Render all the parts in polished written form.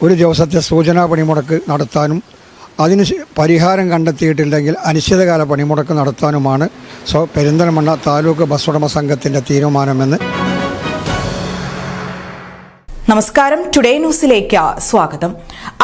ഒരു ദിവസത്തെ സൂചനാ പണിമുടക്ക് നടത്താനും അതിന് പരിഹാരം കണ്ടെത്തിയിട്ടില്ലെങ്കിൽ അനിശ്ചിതകാല പണിമുടക്ക് നടത്താനുമാണ് പെരിന്തൽമണ്ണ താലൂക്ക് ബസ് ഉടമ സംഘത്തിൻ്റെ തീരുമാനമെന്ന്. നമസ്കാരം, ടുഡേ ന്യൂസിലേക്ക് സ്വാഗതം.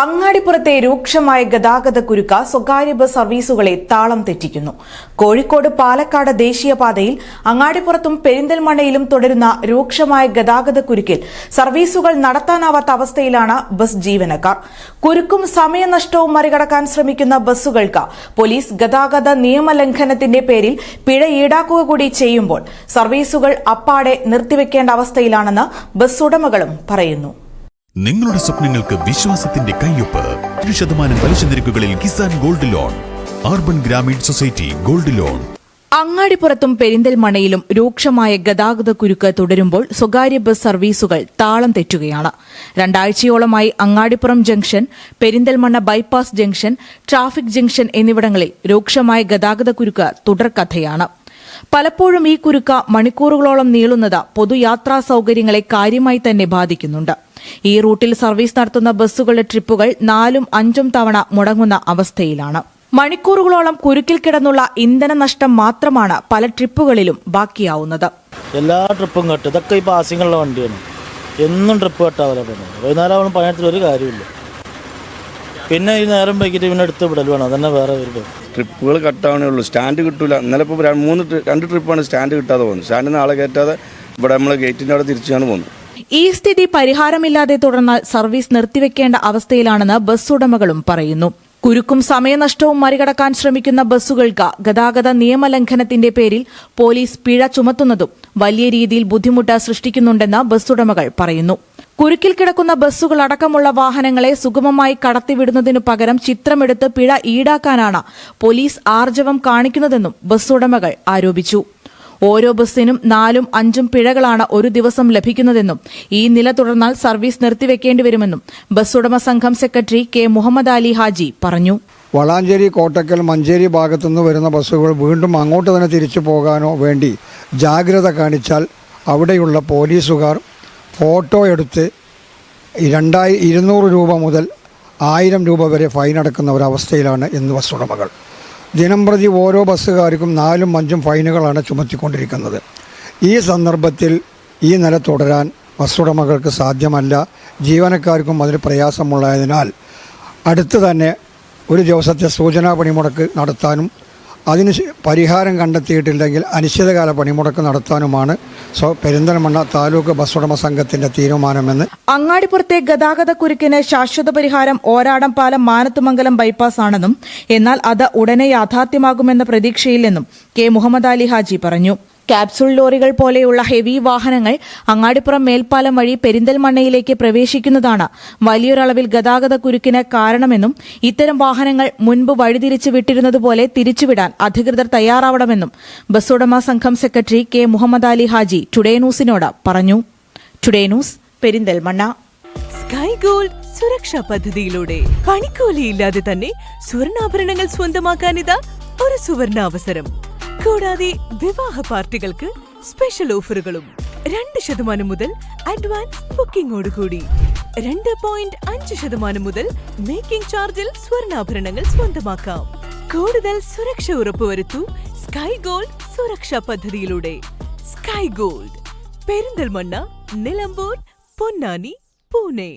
അങ്ങാടിപ്പുറത്തെ രൂക്ഷമായ ഗതാഗത കുരുക്ക് സ്വകാര്യ ബസ് സർവീസുകളെ താളം തെറ്റിക്കുന്നു. കോഴിക്കോട് പാലക്കാട് ദേശീയപാതയിൽ അങ്ങാടിപ്പുറത്തും പെരിന്തൽമണ്ണയിലും തുടരുന്ന രൂക്ഷമായ ഗതാഗത കുരുക്കിൽ സർവീസുകൾ നടത്താനാവാത്ത അവസ്ഥയിലാണ് ബസ് ജീവനക്കാർ. കുരുക്കും സമയനഷ്ടവും മറികടക്കാൻ ശ്രമിക്കുന്ന ബസ്സുകൾക്ക് പോലീസ് ഗതാഗത നിയമലംഘനത്തിന്റെ പേരിൽ പിഴ ഈടാക്കുക കൂടി ചെയ്യുമ്പോൾ സർവീസുകൾ അപ്പാടെ നിർത്തിവെക്കേണ്ട അവസ്ഥയിലാണെന്ന് ബസ് ഉടമകളും പറയുന്നു. നിങ്ങളുടെ സ്വപ്നങ്ങൾക്ക് വിശ്വാസത്തിന്റെ കയ്യൊപ്പ്. 1% പലിശ നിരക്കുകളിൽ Kisan gold loan. Urban Grameen society gold loan. അങ്ങാടിപ്പുറത്തും പെരിന്തൽമണ്ണയിലും രൂക്ഷമായ ഗതാഗത കുരുക്ക് തുടരുമ്പോൾ സ്വകാര്യ ബസ് സർവീസുകൾ താളം തെറ്റുകയാണ്. 2 ആഴ്ചയോളമായി Angadipuram junction, Perinthalmanna bypass junction, traffic junction എന്നിവിടങ്ങളിൽ രൂക്ഷമായ ഗതാഗത കുരുക്ക് തുടർക്കഥയാണ്. പലപ്പോഴും ഈ കുരുക്ക് മണിക്കൂറുകളോളം നീളുന്നത് പൊതുയാത്രാ സൌകര്യങ്ങളെ കാര്യമായി തന്നെ ബാധിക്കുന്നുണ്ട്. ഈ റൂട്ടിൽ സർവീസ് നടത്തുന്ന ബസ്സുകളുടെ ട്രിപ്പുകൾ 4ഉം 5ഉം തവണ മുടങ്ങുന്ന അവസ്ഥയിലാണ്. മണിക്കൂറുകളോളം കുരുക്കിൽ കിടന്നുള്ള ഇന്ധന നഷ്ടം മാത്രമാണ് പല ട്രിപ്പുകളിലും ബാക്കിയാവുന്നത്. എല്ലാ ട്രിപ്പും കെട്ടും. ഇതൊക്കെ ഈ പാസിങ്ങുള്ള വണ്ടിയാണ്. എന്നും ട്രിപ്പ് കെട്ടാവല. വൈകുന്നേരം പണിയെടുത്തിട്ട് ഒരു കാര്യമില്ല. പിന്നെ ഈ നേരം വൈകിട്ട് പിന്നെ എടുത്ത് വിടൽ വേണം. അതന്നെ വേറെ ഒരു ട്രിപ്പുകൾ കട്ടാവണേ ഉള്ളൂ. സ്റ്റാൻഡ് കിട്ടൂല. ഇന്നലെ ഇപ്പോൾ 2 ട്രിപ്പാണ് സ്റ്റാൻഡ് കിട്ടാതെ പോകുന്നത്. സ്റ്റാൻഡിൽ നിന്ന് ആളെ കയറ്റാതെ ഇവിടെ നമ്മളെ ഗേറ്റിൻ്റെ അവിടെ തിരിച്ചാണ് പോകുന്നത്. ഈ സ്ഥിതി പരിഹാരമില്ലാതെ തുടർന്നാൽ സർവീസ് നിർത്തിവെക്കേണ്ട അവസ്ഥയിലാണെന്ന് ബസ് ഉടമകളും പറയുന്നു. കുരുക്കും സമയനഷ്ടവും മറികടക്കാൻ ശ്രമിക്കുന്ന ബസ്സുകൾക്ക് ഗതാഗത നിയമലംഘനത്തിന്റെ പേരിൽ പോലീസ് പിഴ ചുമത്തുന്നതും വലിയ രീതിയിൽ ബുദ്ധിമുട്ട് സൃഷ്ടിക്കുന്നുണ്ടെന്ന് ബസ് ഉടമകൾ പറയുന്നു. കുരുക്കിൽ കിടക്കുന്ന ബസ്സുകൾ അടക്കമുള്ള വാഹനങ്ങളെ സുഗമമായി കടത്തിവിടുന്നതിനു പകരം ചിത്രമെടുത്ത് പിഴ ഈടാക്കാനാണ് പോലീസ് ആർജവം കാണിക്കുന്നതെന്നും ബസ് ഉടമകൾ ആരോപിച്ചു. ഓരോ ബസ്സിനും 4ഉം 5ഉം പിഴകളാണ് ഒരു ദിവസം ലഭിക്കുന്നതെന്നും ഈ നില തുടർന്നാൽ സർവീസ് നിർത്തിവെക്കേണ്ടിവരുമെന്നും ബസ് ഉടമ സംഘം സെക്രട്ടറി കെ മുഹമ്മദ് അലി ഹാജി പറഞ്ഞു. വളാഞ്ചേരി, കോട്ടക്കൽ, മഞ്ചേരി ഭാഗത്തുനിന്ന് വരുന്ന ബസ്സുകൾ വീണ്ടും അങ്ങോട്ട് തന്നെ തിരിച്ചു പോകാനോ വേണ്ടി ജാഗ്രത കാണിച്ചാൽ അവിടെയുള്ള പോലീസുകാർ ഫോട്ടോ എടുത്ത് 200 രൂപ മുതൽ 1000 രൂപ വരെ ഫൈൻ അടക്കുന്ന ഒരവസ്ഥയിലാണ് ഇന്ന് ബസ് ഉടമകൾ. ദിനംപ്രതി ഓരോ ബസ്സുകാർക്കും 4ഉം 5ഉം ഫൈനുകളാണ് ചുമത്തിക്കൊണ്ടിരിക്കുന്നത്. ഈ സന്ദർഭത്തിൽ ഈ നില തുടരാൻ ബസ് ഉടമകൾക്ക് സാധ്യമല്ല. ജീവനക്കാർക്കും അതിന് പ്രയാസമുള്ളതിനാൽ അടുത്ത് തന്നെ ഒരു ദിവസത്തെ സൂചനാ പണിമുടക്ക് നടത്താനും അതിന് പരിഹാരം കണ്ടെത്തിയിട്ടില്ലെങ്കിൽ അനിശ്ചിതകാല പണിമുടക്ക് നടത്താനുമാണ് പെരിന്തൽമണ്ണ താലൂക്ക് ബസ് ഉടമ സംഘത്തിന്റെ തീരുമാനമെന്ന്. അങ്ങാടിപ്പുറത്തെ ഗതാഗത കുരുക്കിന് ശാശ്വത പരിഹാരം ഓരാടം പാലം മാനത്തുമംഗലം ബൈപ്പാസ് ആണെന്നും എന്നാൽ അത് ഉടനെ യാഥാർത്ഥ്യമാകുമെന്ന പ്രതീക്ഷയില്ലെന്നും കെ മുഹമ്മദ് അലി ഹാജി പറഞ്ഞു. ക്യാപ്സൂൾ ലോറികൾ പോലെയുള്ള ഹെവി വാഹനങ്ങൾ അങ്ങാടിപ്പുറം മേൽപ്പാലം വഴി പെരിന്തൽമണ്ണയിലേക്ക് പ്രവേശിക്കുന്നതാണ് വലിയൊരളവിൽ ഗതാഗത കുരുക്കിന് കാരണമെന്നും ഇത്തരം വാഹനങ്ങൾ മുൻപ് വഴിതിരിച്ചു വിട്ടിരുന്നതുപോലെ തിരിച്ചുവിടാൻ അധികൃതർ തയ്യാറാവണമെന്നും ബസ് ഉടമ സംഘം secretary K Muhammad Ali Haji today ന്യൂസിനോട് പറഞ്ഞു. Today news, Perinthalmanna. Sky gold സുരക്ഷാ പദ്ധതിയിലൂടെ പണിക്കൂലിയില്ലാതെ തന്നെ സ്വർണ്ണാഭരണങ്ങൾ സ്വന്തമാക്കാനിതാ ഒരു സുവർണാവസരം. കൂടാതെ വിവാഹ പാർട്ടികൾക്ക് സ്പെഷ്യൽ ഓഫറുകളും 2% മുതൽ അഡ്വാൻസ് ബുക്കിംഗോടുകൂടി 2.5% മുതൽ മേക്കിംഗ് ചാർജിൽ സ്വർണ്ണാഭരണങ്ങൾ സ്വന്തമാക്കാം. കൂടുതൽ സുരക്ഷ ഉറപ്പുവരുത്തൂ സ്കൈ ഗോൾഡ് സുരക്ഷാ പദ്ധതിയിലൂടെ. Sky gold, Perinthalmanna, Nilambur, Ponnani, Pune.